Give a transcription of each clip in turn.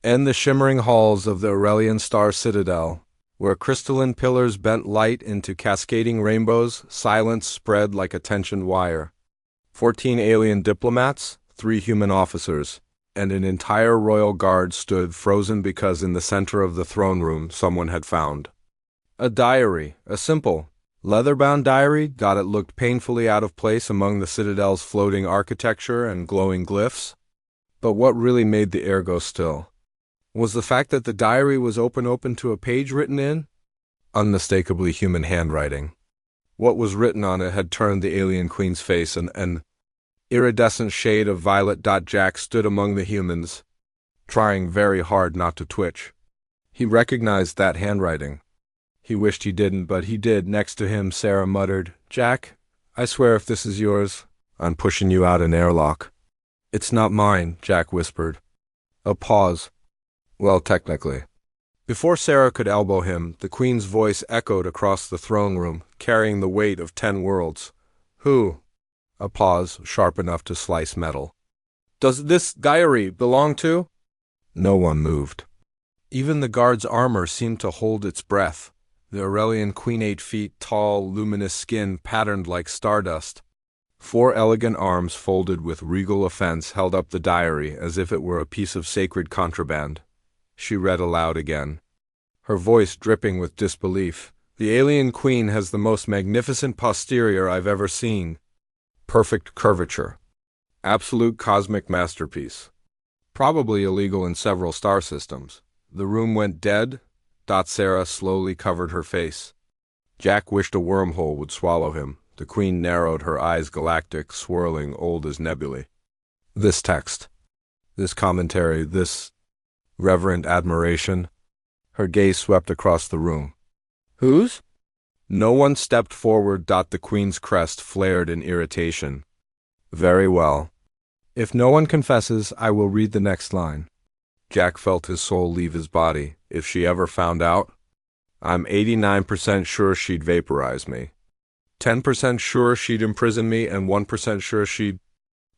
and the shimmering halls of the Aurelian Star Citadel, where crystalline pillars bent light into cascading rainbows, silence spread like a tensioned wire. 14 alien diplomats, 3 human officers, and an entire royal guard stood frozen because in the center of the throne room someone had found a diary, a simple, leather-bound diary. It looked painfully out of place among the Citadel's floating architecture and glowing glyphs. But what really made the air go still was the fact that the diary was open to a page written in unmistakably human handwriting. What was written on it had turned the alien queen's face an iridescent shade of violet. Jack stood among the humans, trying very hard not to twitch. He recognized that handwriting. He wished he didn't, but he did. Next to him, Sarah muttered, "Jack, I swear if this is yours, I'm pushing you out an airlock." "It's not mine," Jack whispered. A pause. "Well, technically." Before Sarah could elbow him, the Queen's voice echoed across the throne room, carrying the weight of 10 worlds. "Who?" A pause, sharp enough to slice metal. "Does this diary belong to?" No one moved. Even the guard's armor seemed to hold its breath. The Aurelian queen, 8 feet tall, luminous skin patterned like stardust. 4 elegant arms folded with regal offense held up the diary as if it were a piece of sacred contraband. She read aloud again, her voice dripping with disbelief. "The alien queen has the most magnificent posterior I've ever seen. Perfect curvature. Absolute cosmic masterpiece. Probably illegal in several star systems." The room went dead. Sarah slowly covered her face. Jack wished a wormhole would swallow him. The Queen narrowed her eyes, galactic, swirling, old as nebulae. This text, this commentary, this reverent admiration. Her gaze swept across the room. "Whose?" No one stepped forward. The Queen's crest flared in irritation. "Very well. If no one confesses, I will read the next line." Jack felt his soul leave his body. If she ever found out, I'm 89% sure she'd vaporize me. 10% sure she'd imprison me, and 1% sure she'd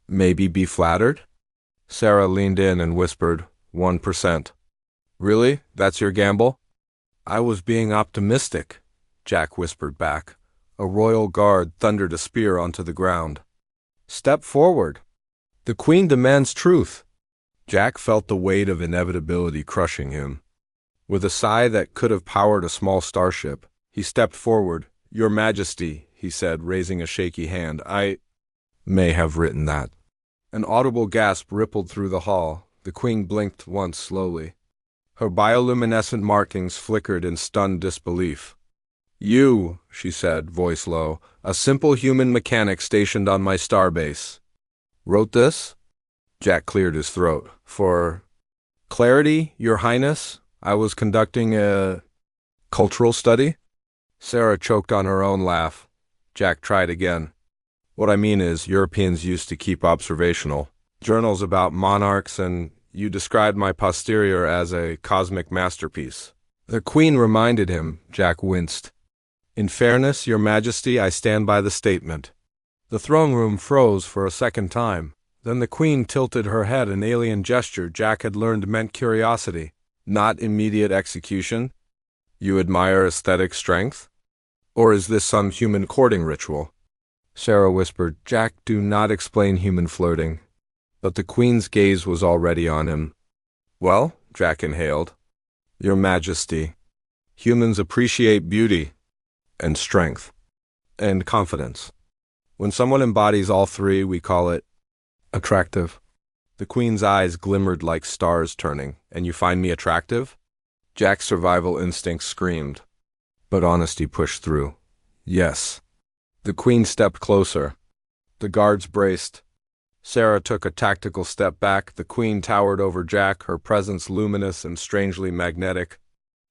maybe be flattered? Sarah leaned in and whispered, 1%. "Really? That's your gamble?" "I was being optimistic," Jack whispered back. A royal guard thundered a spear onto the ground. "Step forward. The Queen demands truth." Jack felt the weight of inevitability crushing him. With a sigh that could have powered a small starship, he stepped forward. "Your Majesty," he said, raising a shaky hand, "I may have written that." An audible gasp rippled through the hall. The Queen blinked once slowly. Her bioluminescent markings flickered in stunned disbelief. "You," she said, voice low, "a simple human mechanic stationed on my starbase, wrote this?" Jack cleared his throat. "For clarity, Your Highness, I was conducting a cultural study." Sarah choked on her own laugh. Jack tried again. "What I mean is, Europeans used to keep observational journals about monarchs, and you described my posterior as a cosmic masterpiece." The Queen reminded him. Jack winced. "In fairness, Your Majesty, I stand by the statement." The throne room froze for a second time. Then the Queen tilted her head, an alien gesture Jack had learned meant curiosity, not immediate execution. "You admire aesthetic strength? Or is this some human courting ritual?" Sarah whispered, "Jack, do not explain human flirting." But the Queen's gaze was already on him. "Well," Jack inhaled, "Your Majesty, humans appreciate beauty and strength and confidence. When someone embodies all 3, we call it attractive." The Queen's eyes glimmered like stars turning. "And you find me attractive?" Jack's survival instinct screamed, but honesty pushed through. "Yes." The Queen stepped closer. The guards braced. Sarah took a tactical step back. The Queen towered over Jack, her presence luminous and strangely magnetic.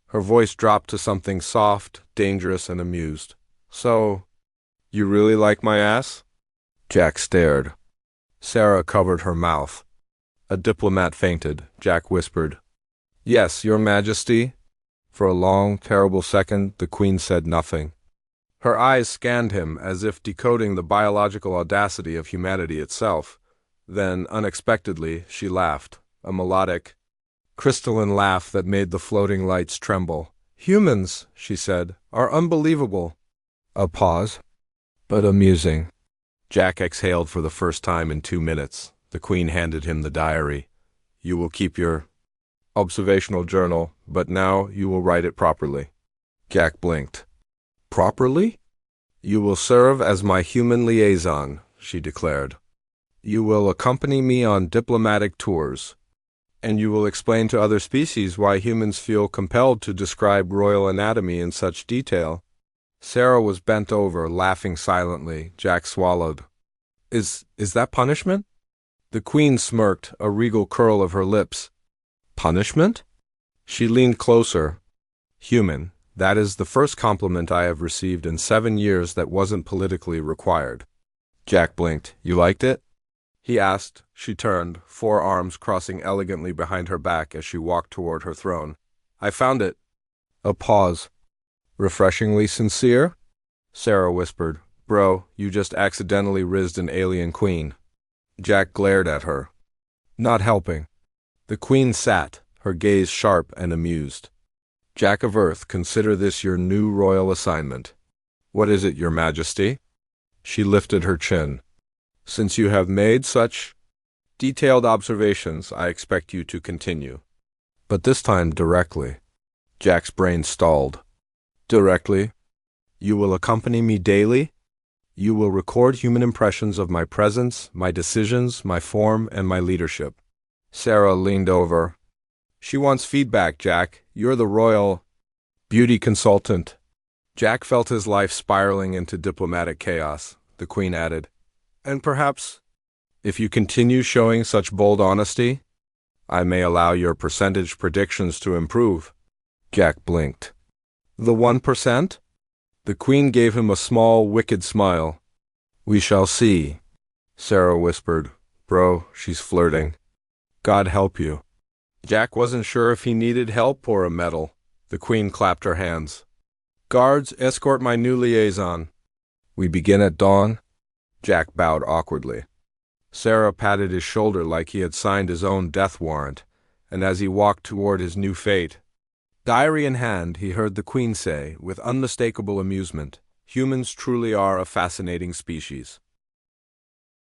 Her voice dropped to something soft, dangerous, and amused. "So, you really like my ass?" Jack stared. Sarah covered her mouth. A diplomat fainted. Jack whispered, "Yes, Your Majesty." For a long, terrible second, the Queen said nothing. Her eyes scanned him as if decoding the biological audacity of humanity itself. Then, unexpectedly, she laughed, a melodic, crystalline laugh that made the floating lights tremble. Humans, she said, are unbelievable. A pause, but amusing. Jack exhaled for the first time in 2 minutes. The Queen handed him the diary. You will keep your observational journal, but now you will write it properly. Jack blinked. Properly? You will serve as my human liaison, she declared. You will accompany me on diplomatic tours, and you will explain to other species why humans feel compelled to describe royal anatomy in such detail. Sarah was bent over, laughing silently. Jack swallowed. Is that punishment? The Queen smirked, a regal curl of her lips. Punishment? She leaned closer. Human, that is the first compliment I have received in 7 years that wasn't politically required. Jack blinked. You liked it? He asked. She turned, 4 arms crossing elegantly behind her back as she walked toward her throne. I found it. A pause. Refreshingly sincere? Sarah whispered. Bro, you just accidentally rizzed an alien queen. Jack glared at her. Not helping. The Queen sat, her gaze sharp and amused. Jack of Earth, consider this your new royal assignment. What is it, Your Majesty? She lifted her chin. Since you have made such detailed observations, I expect you to continue. But this time directly. Jack's brain stalled. Directly? You will accompany me daily? You will record human impressions of my presence, my decisions, my form, and my leadership. Sarah leaned over. She wants feedback, Jack. You're the royal beauty consultant. Jack felt his life spiraling into diplomatic chaos. The Queen added, and perhaps, if you continue showing such bold honesty, I may allow your percentage predictions to improve. Jack blinked. The 1%? The Queen gave him a small, wicked smile. We shall see, Sarah whispered. Bro, she's flirting. God help you. Jack wasn't sure if he needed help or a medal. The Queen clapped her hands. Guards, escort my new liaison. We begin at dawn? Jack bowed awkwardly. Sarah patted his shoulder like he had signed his own death warrant, and as he walked toward his new fate, diary in hand, he heard the Queen say, with unmistakable amusement, humans truly are a fascinating species.